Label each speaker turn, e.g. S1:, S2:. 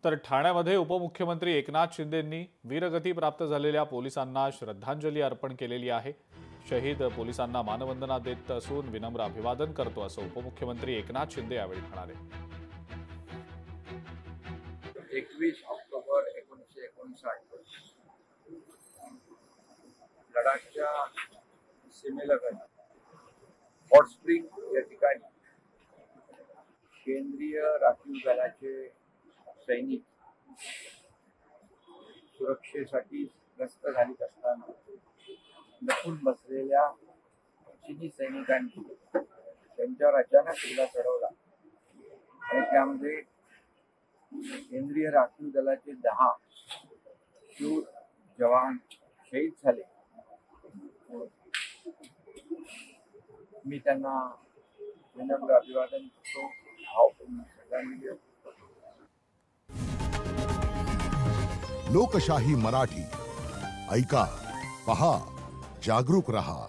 S1: तर ठाण्यामध्ये उपमुख्यमंत्री एकनाथ शिंदेंनी वीरगती प्राप्त झालेल्या पोलिसांना श्रद्धांजली अर्पण केलेली आहे। शहीद पोलिसांना मानवंदना देत असून विनम्र अभिवादन करतो असं उपमुख्यमंत्री एकनाथ शिंदे यावेळी म्हणाले।
S2: 21 ऑक्टोबर 1959 लडाखच्या सीमेलगत हॉट स्प्रिंग या ठिकाणी केंद्रीय राखीव दलाचे सैनिक सुरक्षेसाठी गस्त घालीत असताना लपून बसलेल्या चिनी सैनिकांनी त्यांच्यावर अचानक हल्ला चढवला आणि त्यामध्ये केंद्रीय राखीव दलाचे 10 शूर जवान शहीद झाले। मी त्यांना विनम्र अभिवादन करतो, भावपूर्ण श्रद्धांजली देतो।
S3: लोकशाही मराठी ऐका, पहा, जागरूक रहा।